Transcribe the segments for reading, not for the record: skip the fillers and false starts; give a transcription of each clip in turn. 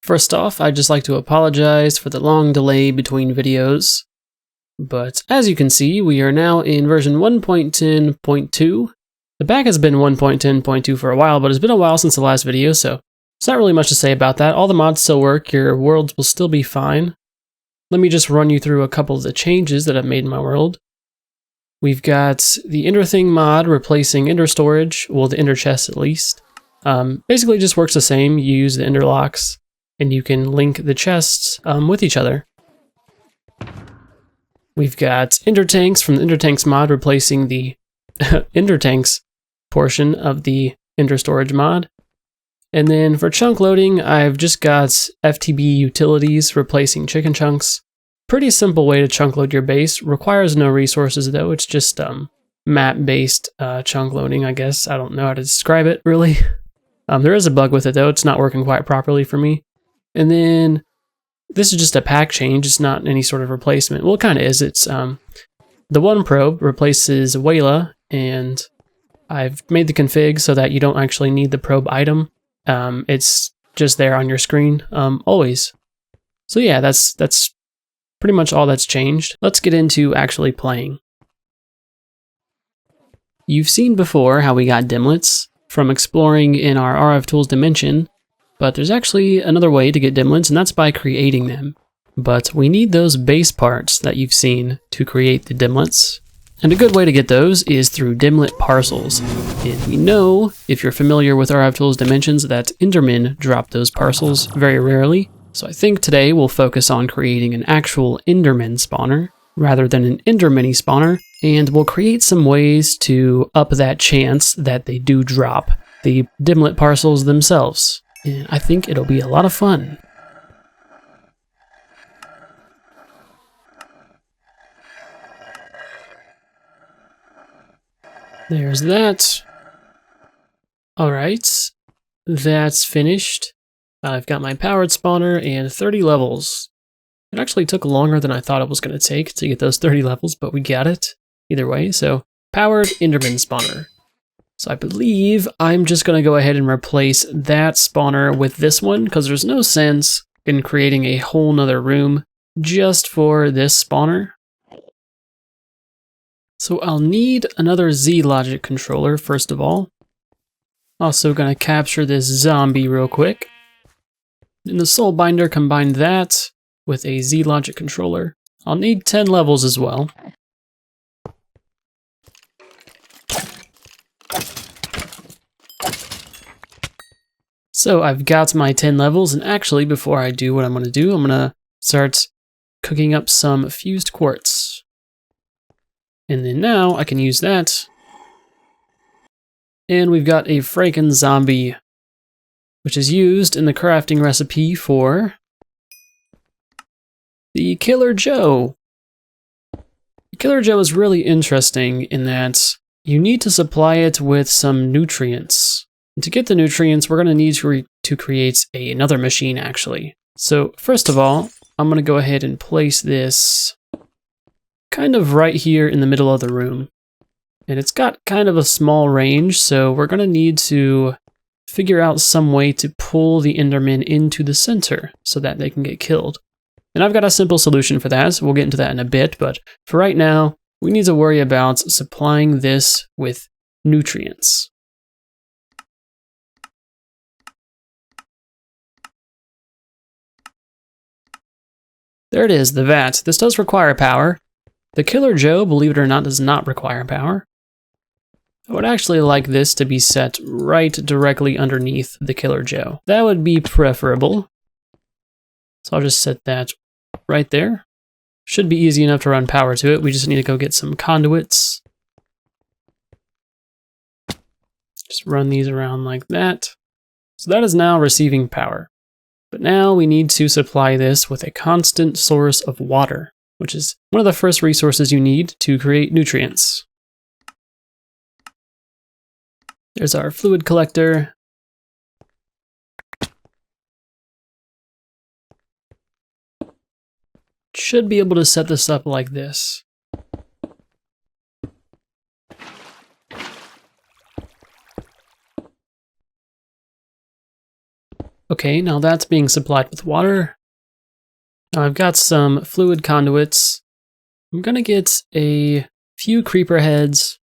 First off, I'd just like to apologize for the long delay between videos. But as you can see, we are now in version 1.10.2. The back has been 1.10.2 for a while, but it's been a while since the last video, so there's not really much to say about that. All the mods still work, your worlds will still be fine. Let me just run you through a couple of the changes that I've made in my world. We've got the Ender Thing mod replacing Ender Storage, well the Ender Chest at least. Basically just works the same, you use the Ender Locks, and you can link the chests with each other. We've got Ender Tanks from the Ender Tanks mod replacing the Ender Tanks portion of the Ender Storage mod. And then for chunk loading, I've just got FTB utilities replacing chicken chunks. Pretty simple way to chunk load your base. Requires no resources though, it's just map-based chunk loading, I guess. I don't know how to describe it really. There is a bug with it though, it's not working quite properly for me. And then this is just a pack change, it's not any sort of replacement. Well, it kind of is. It's the one probe replaces Wayla, and I've made the config so that you don't actually need the probe item. It's just there on your screen always. So yeah, that's pretty much all that's changed. Let's get into actually playing. You've seen before how we got dimlets from exploring in our RF Tools dimension. But there's actually another way to get dimlets, and that's by creating them. But we need those base parts that you've seen to create the dimlets. And a good way to get those is through dimlet parcels. And we know, if you're familiar with RF Tools dimensions, that endermen drop those parcels very rarely. So I think today we'll focus on creating an actual enderman spawner, rather than an ender mini spawner. And we'll create some ways to up that chance that they do drop the dimlet parcels themselves. And I think it'll be a lot of fun. There's that. Alright, that's finished. I've got my powered spawner and 30 levels. It actually took longer than I thought it was going to take to get those 30 levels, but we got it either way. So, powered enderman spawner. So I believe I'm just going to go ahead and replace that spawner with this one, because there's no sense in creating a whole nother room just for this spawner. So I'll need another Z-Logic controller first of all. Also going to capture this zombie real quick. In the Soul Binder, combine that with a Z-Logic controller. I'll need 10 levels as well. So I've got my 10 levels, and actually before I do what I'm going to do, I'm going to start cooking up some fused quartz. And then now I can use that. And we've got a Franken zombie, which is used in the crafting recipe for the Killer Joe. The Killer Joe is really interesting in that you need to supply it with some nutrients. And to get the nutrients, we're going to need to create another machine, actually. So first of all, I'm going to go ahead and place this kind of right here in the middle of the room. And it's got kind of a small range, so we're going to need to figure out some way to pull the endermen into the center so that they can get killed. And I've got a simple solution for that, so we'll get into that in a bit. But for right now, we need to worry about supplying this with nutrients. There it is, the vat. This does require power. The Killer Joe, believe it or not, does not require power. I would actually like this to be set right directly underneath the Killer Joe. That would be preferable. So I'll just set that right there. Should be easy enough to run power to it. We just need to go get some conduits. Just run these around like that. So that is now receiving power. But now we need to supply this with a constant source of water, which is one of the first resources you need to create nutrients. There's our fluid collector. Should be able to set this up like this. Okay, now that's being supplied with water. Now I've got some fluid conduits. I'm gonna get a few creeper heads,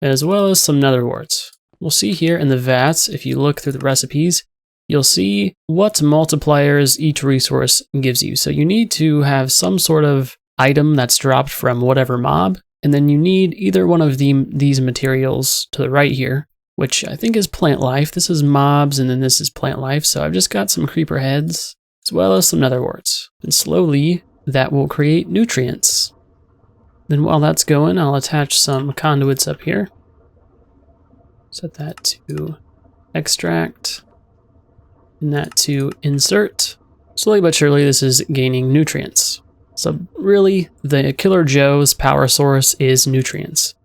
as well as some nether warts. We'll see here in the vats, if you look through the recipes, you'll see what multipliers each resource gives you. So you need to have some sort of item that's dropped from whatever mob, and then you need either one of these materials to the right here, which I think is plant life. This is mobs, and then this is plant life. So I've just got some creeper heads, as well as some nether warts. And slowly, that will create nutrients. Then while that's going, I'll attach some conduits up here. Set that to extract, and that to insert. Slowly but surely, this is gaining nutrients. So really, the Killer Joe's power source is nutrients.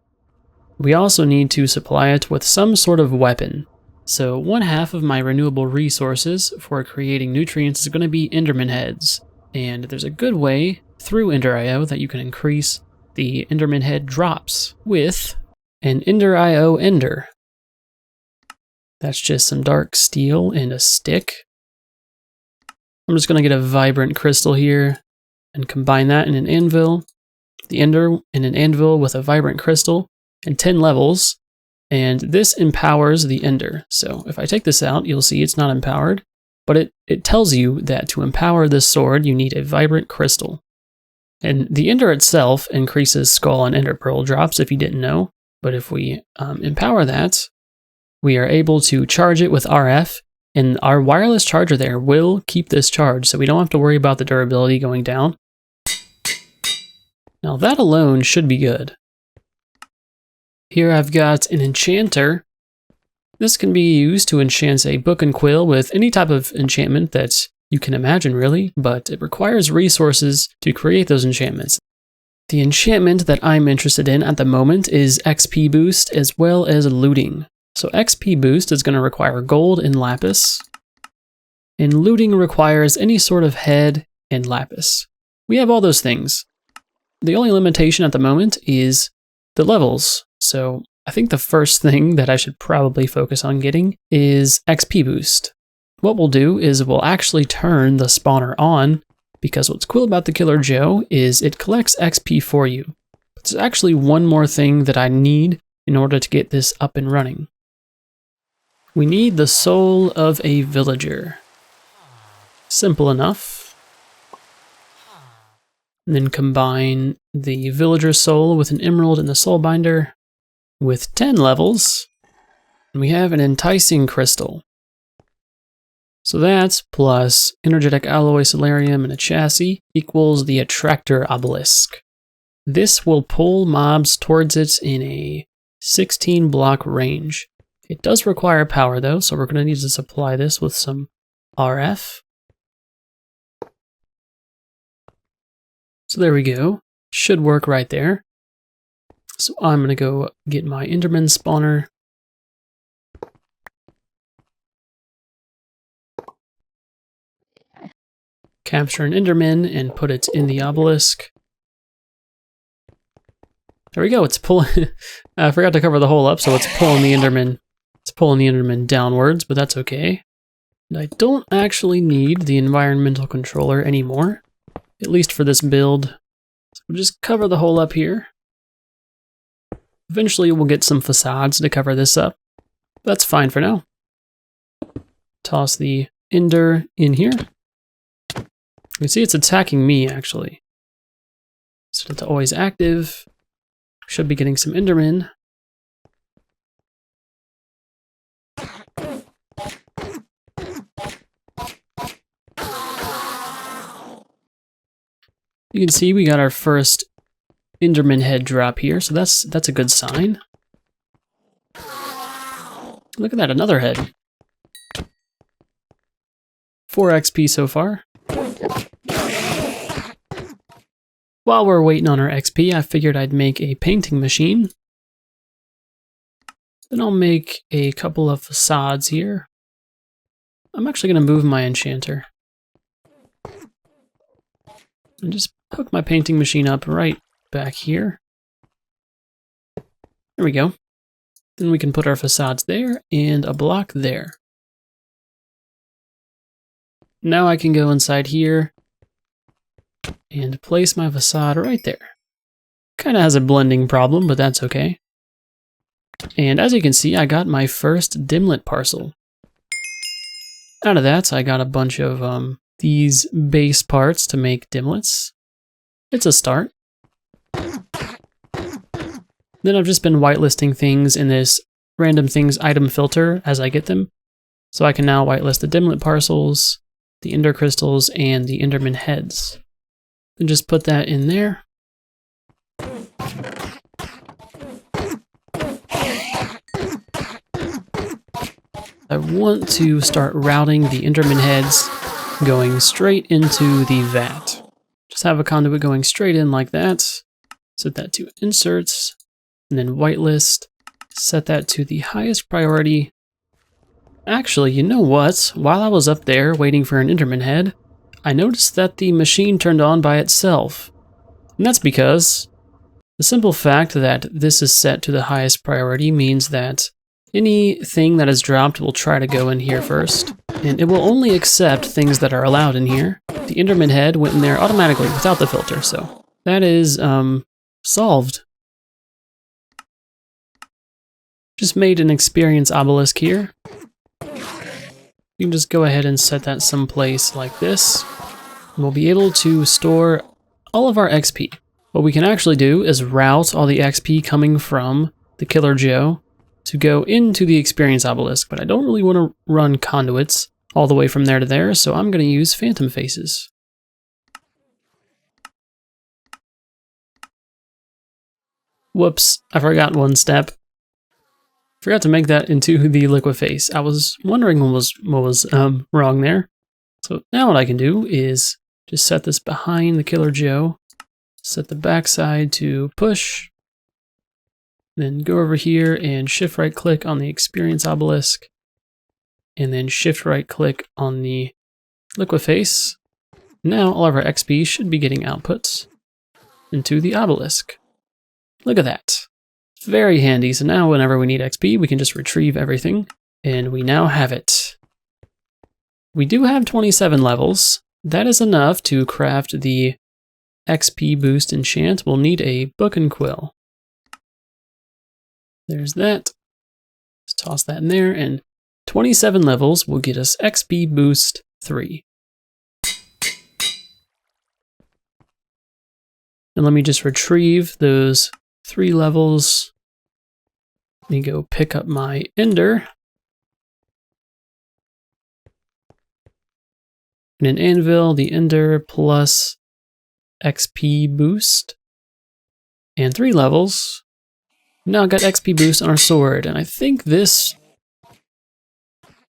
We also need to supply it with some sort of weapon. So 1/2 of my renewable resources for creating nutrients is going to be enderman heads. And there's a good way through Ender.io that you can increase the enderman head drops with an Ender.io ender. That's just some dark steel and a stick. I'm just going to get a vibrant crystal here and combine that in an anvil. The ender in an anvil with a vibrant crystal and 10 levels. And this empowers the ender. So if I take this out, you'll see it's not empowered, but it tells you that to empower this sword, you need a vibrant crystal. And the ender itself increases skull and ender pearl drops if you didn't know. But if we empower that, we are able to charge it with RF, and our wireless charger there will keep this charged, so we don't have to worry about the durability going down. Now that alone should be good. Here I've got an enchanter. This can be used to enchant a book and quill with any type of enchantment that you can imagine really, but it requires resources to create those enchantments. The enchantment that I'm interested in at the moment is XP boost as well as looting. So XP boost is going to require gold and lapis, and looting requires any sort of head and lapis. We have all those things. The only limitation at the moment is the levels. So I think the first thing that I should probably focus on getting is XP boost. What we'll do is we'll actually turn the spawner on, because what's cool about the Killer Joe is it collects XP for you. There's actually one more thing that I need in order to get this up and running. We need the soul of a villager. Simple enough. And then combine the villager soul with an emerald and the soul binder with 10 levels. And we have an enticing crystal. So that plus energetic alloy solarium and a chassis equals the attractor obelisk. This will pull mobs towards it in a 16 block range. It does require power though, so we're going to need to supply this with some RF. So there we go. Should work right there. So I'm going to go get my enderman spawner. Capture an enderman and put it in the obelisk. There we go, it's pulling. I forgot to cover the hole up, so it's pulling the enderman. It's pulling the enderman downwards, but that's okay. And I don't actually need the environmental controller anymore, at least for this build. So we'll just cover the hole up here. Eventually we'll get some facades to cover this up. That's fine for now. Toss the ender in here. You can see it's attacking me actually. So it's always active. Should be getting some endermen. You can see we got our first enderman head drop here, so that's a good sign. Look at that, another head. 4 XP so far. While we're waiting on our XP, I figured I'd make a painting machine. Then I'll make a couple of facades here. I'm actually going to move my enchanter. And just hook my painting machine up right back here. There we go. Then we can put our facades there and a block there. now I can go inside here and place my facade right there. Kind of has a blending problem, but that's okay. And as you can see, I got my first dimlet parcel. Out of that, I got a bunch of these base parts to make dimlets. It's a start. Then I've just been whitelisting things in this random things item filter as I get them. So I can now whitelist the dimlet parcels, the ender crystals, and the enderman heads. And just put that in there. I want to start routing the enderman heads going straight into the vat. Just have a conduit going straight in like that. Set that to inserts, and then whitelist. Set that to the highest priority. Actually, you know what? While I was up there waiting for an enderman head, I noticed that the machine turned on by itself. And that's because the simple fact that this is set to the highest priority means that anything that is dropped will try to go in here first, and it will only accept things that are allowed in here. The enderman head went in there automatically without the filter, so that is solved. Just made an experience obelisk here. You can just go ahead and set that someplace like this. And we'll be able to store all of our XP. What we can actually do is route all the XP coming from the Killer Joe to go into the experience obelisk, but I don't really want to run conduits all the way from there to there, so I'm going to use phantom faces. Whoops, I forgot one step. Forgot to make that into the liquid face. I was wondering what was wrong there. So now what I can do is just set this behind the Killer Joe, set the backside to push, then go over here and shift right click on the experience obelisk, and then shift right click on the liquid face. Now all of our XP should be getting outputs into the obelisk. Look at that. Very handy. So now whenever we need XP, we can just retrieve everything, and we now have it. We do have 27 levels. That is enough to craft the XP boost enchant. We'll need a book and quill. There's that. Let's toss that in there, and 27 levels will get us XP boost 3. And let me just retrieve those 3 levels. Let me go pick up my ender. And an anvil, the ender plus XP boost. And 3 levels. Now I've got XP boost on our sword, and I think this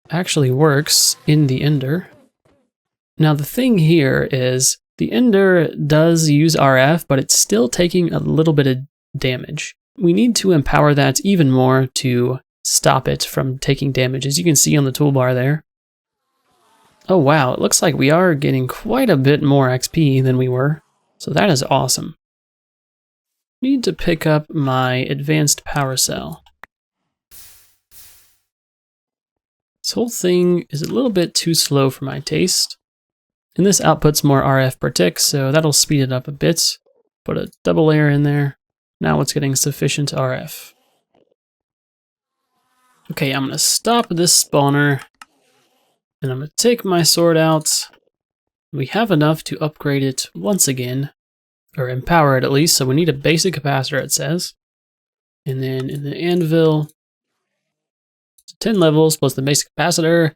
actually works in the ender. Now the thing here is the ender does use RF, but it's still taking a little bit of damage. We need to empower that even more to stop it from taking damage, as you can see on the toolbar there. Oh wow, it looks like we are getting quite a bit more XP than we were, so that is awesome. Need to pick up my advanced power cell. This whole thing is a little bit too slow for my taste. And this outputs more RF per tick, so that'll speed it up a bit. Put a double layer in there. Now it's getting sufficient RF. Okay, I'm gonna stop this spawner, and I'm gonna take my sword out. We have enough to upgrade it once again, or empower it at least, so we need a basic capacitor, it says. And then in the anvil, 10 levels plus the basic capacitor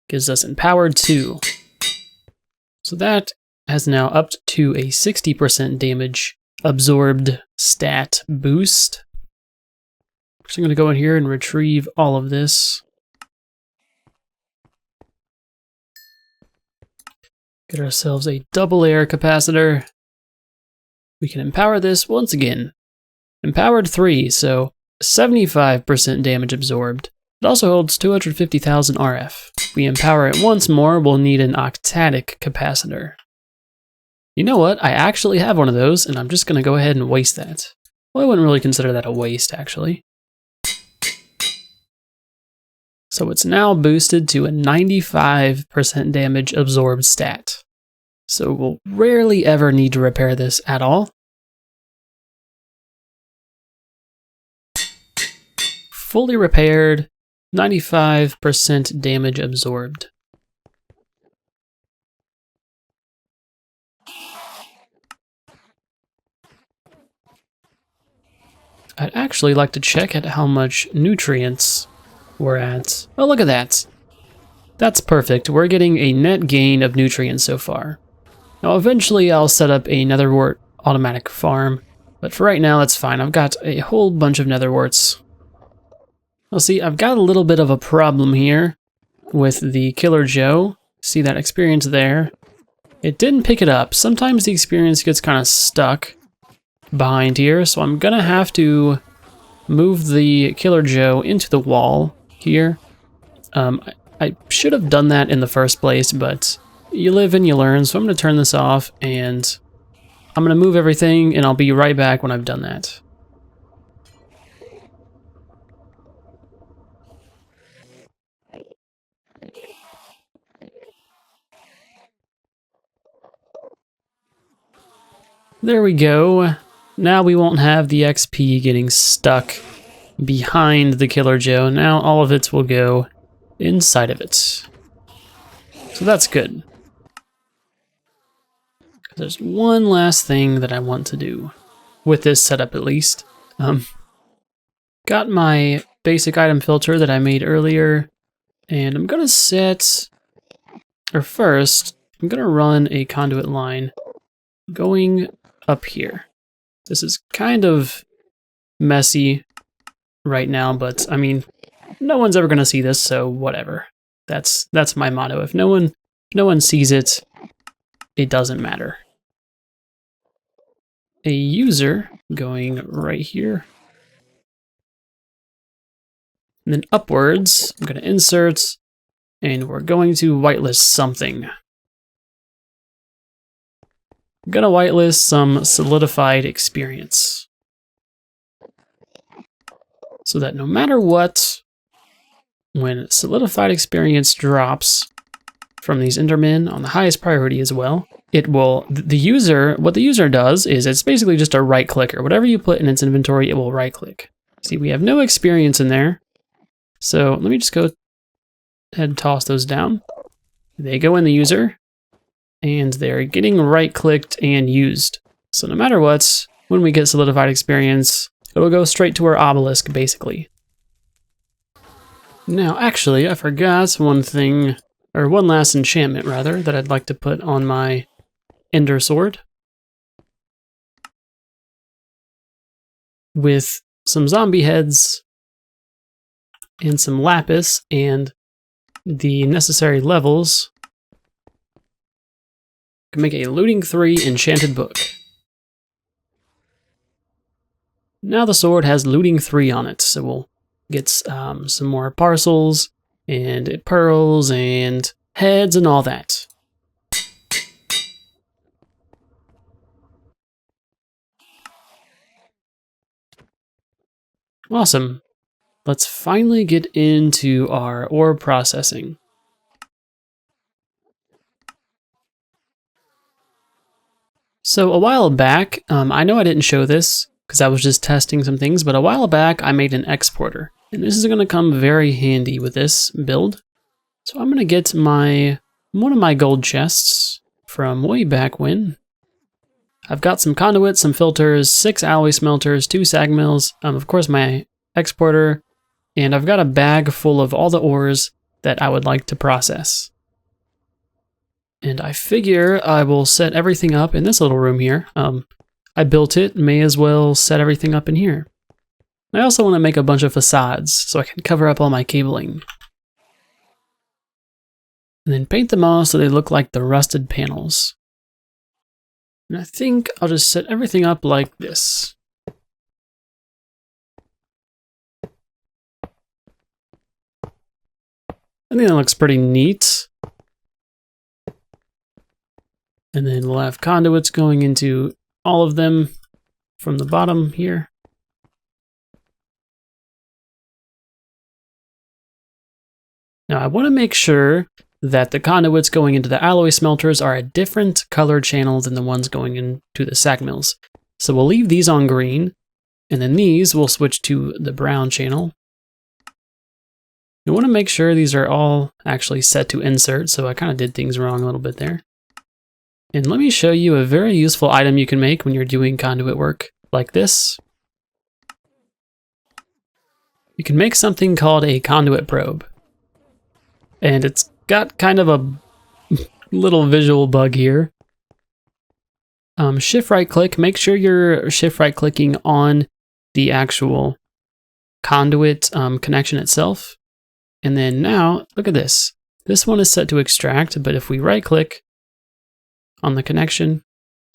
gives us empowered 2. So that has now upped to a 60% damage absorbed stat boost. So I'm going to go in here and retrieve all of this. Get ourselves a double layer capacitor. We can empower this once again. Empowered 3, so 75% damage absorbed. It also holds 250,000 RF. If we empower it once more, we'll need an octatic capacitor. You know what? I actually have one of those, and I'm just going to go ahead and waste that. Well, I wouldn't really consider that a waste, actually. So it's now boosted to a 95% damage absorbed stat. So we'll rarely ever need to repair this at all. Fully repaired, 95% damage absorbed. I'd actually like to check at how much nutrients we're at. Oh, look at that. That's perfect. We're getting a net gain of nutrients so far. Now, eventually I'll set up a netherwort automatic farm, but for right now, that's fine. I've got a whole bunch of netherworts. Well, see, I've got a little bit of a problem here with the Killer Joe. See that experience there? It didn't pick it up. Sometimes the experience gets kind of stuck behind here, so I'm gonna have to move the Killer Joe into the wall here. I should have done that in the first place, but you live and you learn, so I'm gonna turn this off and I'm gonna move everything and I'll be right back when I've done that. There we go. Now we won't have the XP getting stuck behind the Killer Joe. Now all of it will go inside of it. So that's good. There's one last thing that I want to do with this setup, at least. Got my basic item filter that I made earlier, and I'm gonna set, or first, I'm gonna run a conduit line going up here. This is kind of messy right now, but I mean, no one's ever gonna see this, so whatever. That's my motto. If no one sees it, it doesn't matter. A user going right here. And then upwards, I'm gonna insert, and we're going to whitelist something. I'm gonna whitelist some solidified experience. So that no matter what, when solidified experience drops from these endermen on the highest priority as well, it will, what the user does is it's basically just a right clicker. Whatever you put in its inventory, it will right click. See, we have no experience in there. So let me just go ahead and toss those down. They go in the user, and they're getting right-clicked and used. So no matter what, when we get solidified experience, it'll go straight to our obelisk, basically. Now, actually, I forgot one thing, or one last enchantment, rather, that I'd like to put on my Ender Sword. With some zombie heads, and some lapis, and the necessary levels, can make a looting 3 enchanted book. Now the sword has looting 3 on it, so we'll get some more parcels and pearls and heads and all that. Awesome. Let's finally get into our ore processing. So a while back, I know I didn't show this because I was just testing some things, but a while back I made an exporter. And this is going to come very handy with this build. So I'm going to get one of my gold chests from way back when. I've got some conduits, some filters, 6 alloy smelters, 2 sag mills, of course my exporter, and I've got a bag full of all the ores that I would like to process. And I figure I will set everything up in this little room here. I built it, may as well set everything up in here. I also want to make a bunch of facades so I can cover up all my cabling. And then paint them all so they look like the rusted panels. And I think I'll just set everything up like this. I think that looks pretty neat. And then we'll have conduits going into all of them from the bottom here. Now I want to make sure that the conduits going into the alloy smelters are a different color channel than the ones going into the sag mills. So we'll leave these on green, and then these will switch to the brown channel. You want to make sure these are all actually set to insert, so I kind of did things wrong a little bit there. And let me show you a very useful item you can make when you're doing conduit work like this. You can make something called a conduit probe. And it's got kind of a little visual bug here. Shift right click, make sure you're shift right clicking on the actual conduit connection itself. And then now, look at this. This one is set to extract, but if we right click on the connection,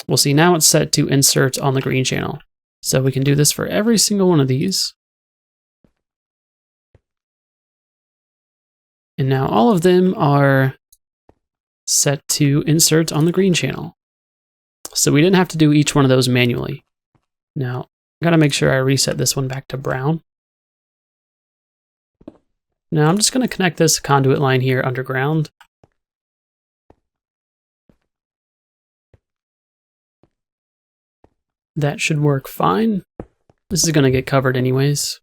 we'll see now it's set to insert on the green channel. So we can do this for every single one of these. And now all of them are set to insert on the green channel. So we didn't have to do each one of those manually. Now, I gotta make sure I reset this one back to brown. Now I'm just gonna connect this conduit line here underground. That should work fine. This is gonna get covered anyways.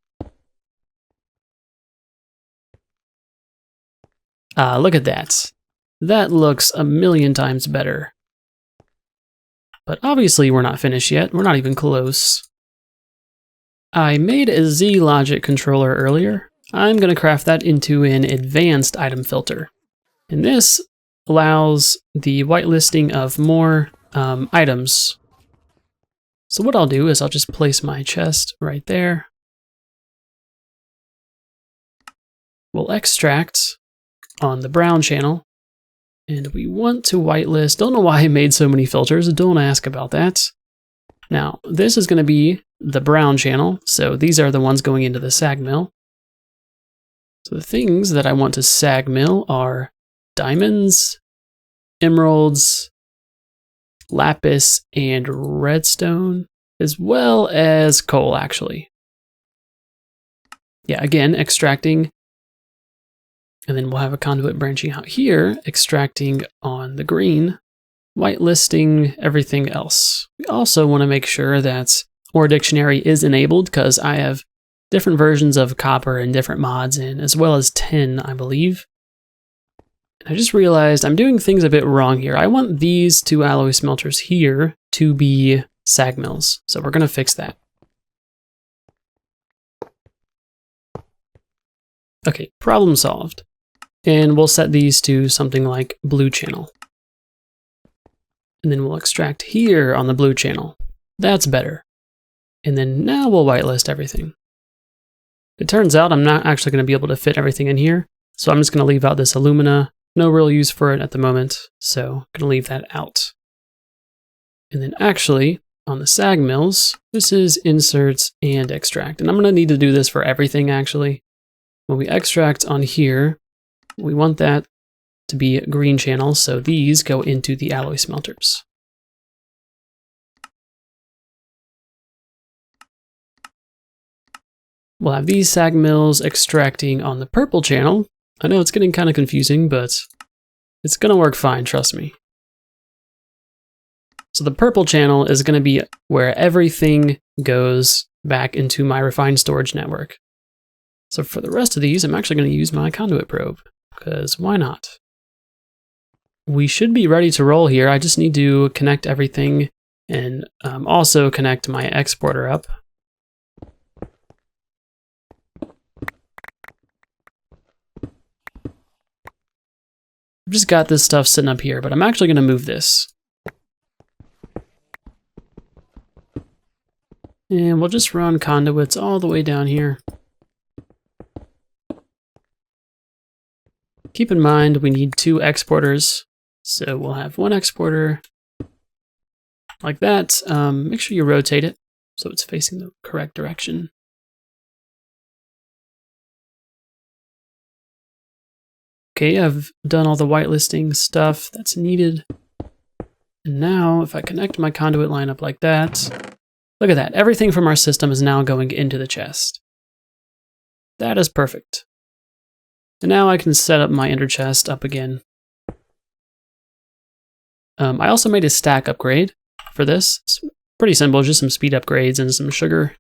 Look at that. That looks a million times better. But obviously we're not finished yet. We're not even close. I made a Z logic controller earlier. I'm going to craft that into an advanced item filter. And this allows the whitelisting of more items. So what I'll do is I'll just place my chest right there. We'll extract on the brown channel. And we want to whitelist. Don't know why I made so many filters. Don't ask about that. Now, this is going to be the brown channel. So these are the ones going into the sag mill. So the things that I want to sag mill are diamonds, emeralds, lapis, and redstone, as well as coal, actually. Yeah, again, extracting. And then we'll have a conduit branching out here, extracting on the green, whitelisting everything else. We also want to make sure that Ore Dictionary is enabled because I have different versions of copper and different mods in, as well as tin, I believe. And I just realized I'm doing things a bit wrong here. I want these two alloy smelters here to be sag mills, so we're going to fix that. Okay, problem solved. And we'll set these to something like blue channel. And then we'll extract here on the blue channel. That's better. And then now we'll whitelist everything. It turns out I'm not actually going to be able to fit everything in here. So I'm just going to leave out this alumina. No real use for it at the moment. So I'm going to leave that out. And then actually on the sag mills, this is inserts and extract. And I'm going to need to do this for everything actually. When we extract on here, we want that to be green channel, so these go into the alloy smelters. We'll have these sag mills extracting on the purple channel. I know it's getting kind of confusing, but it's going to work fine, trust me. So the purple channel is going to be where everything goes back into my refined storage network. So for the rest of these, I'm actually going to use my conduit probe. Because why not? We should be ready to roll here. I just need to connect everything and also connect my exporter up. I've just got this stuff sitting up here, but I'm actually going to move this. And we'll just run conduits all the way down here. Keep in mind, we need 2 exporters. So we'll have 1 exporter like that. Make sure you rotate it so it's facing the correct direction. Okay, I've done all the whitelisting stuff that's needed. And now if I connect my conduit line up like that, look at that. Everything from our system is now going into the chest. That is perfect. And now I can set up my ender chest up again. I also made a stack upgrade for this. It's pretty simple, just some speed upgrades and some sugar.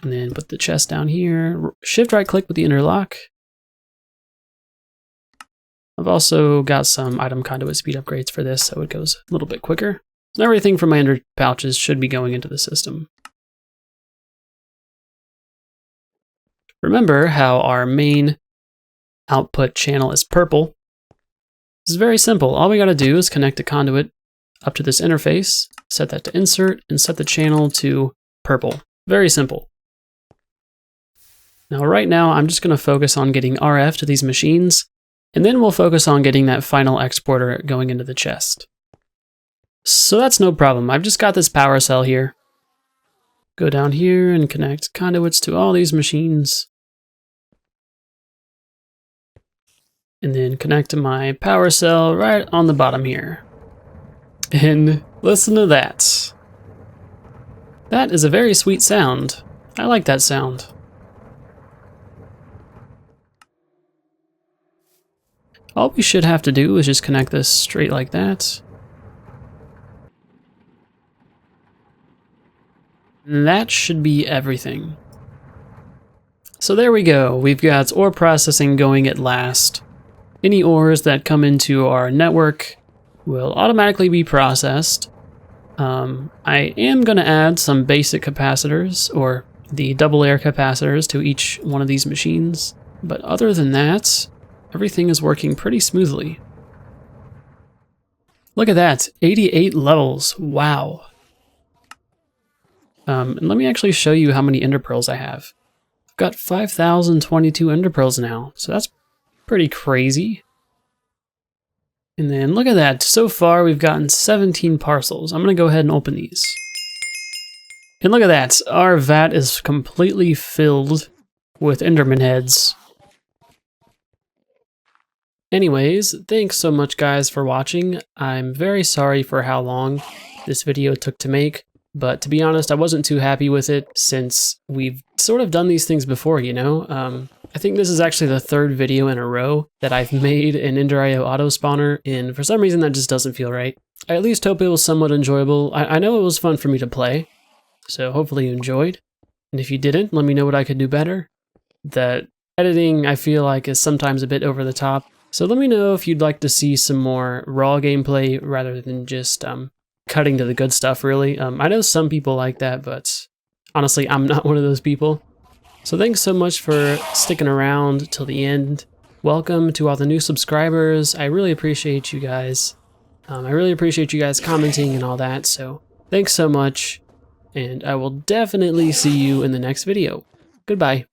And then put the chest down here. Shift right click with the interlock. I've also got some item conduit speed upgrades for this, so it goes a little bit quicker. Everything from my ender pouches should be going into the system. Remember how our main output channel is purple. This is very simple. All we gotta do is connect the conduit up to this interface, set that to insert, and set the channel to purple. Very simple. Now right now, I'm just gonna focus on getting RF to these machines, and then we'll focus on getting that final exporter going into the chest. So that's no problem. I've just got this power cell here. Go down here and connect conduits to all these machines. And then connect to my power cell right on the bottom here. And listen to that. That is a very sweet sound. I like that sound. All we should have to do is just connect this straight like that. And that should be everything. So there we go. We've got ore processing going at last. Any ores that come into our network will automatically be processed. I am going to add some basic capacitors, or the double layer capacitors, to each one of these machines. But other than that, everything is working pretty smoothly. Look at that, 88 levels, wow. And let me actually show you how many ender pearls I have. I've got 5,022 ender pearls now, so that's pretty crazy. And then look at that, so far we've gotten 17 parcels. I'm gonna go ahead and open these. And look at that, our vat is completely filled with enderman heads. Anyways, thanks so much guys for watching. I'm very sorry for how long this video took to make, but to be honest, I wasn't too happy with it since we've sort of done these things before, you know? I think this is actually the third video in a row that I've made an Ender.io auto spawner, and for some reason that just doesn't feel right. I at least hope it was somewhat enjoyable. I know it was fun for me to play, so hopefully you enjoyed. And if you didn't, let me know what I could do better. The editing, I feel like, is sometimes a bit over the top. So let me know if you'd like to see some more raw gameplay rather than just cutting to the good stuff, really. I know some people like that, but honestly, I'm not one of those people. So thanks so much for sticking around till the end. Welcome to all the new subscribers. I really appreciate you guys. I really appreciate you guys commenting and all that. So thanks so much, and I will definitely see you in the next video. Goodbye.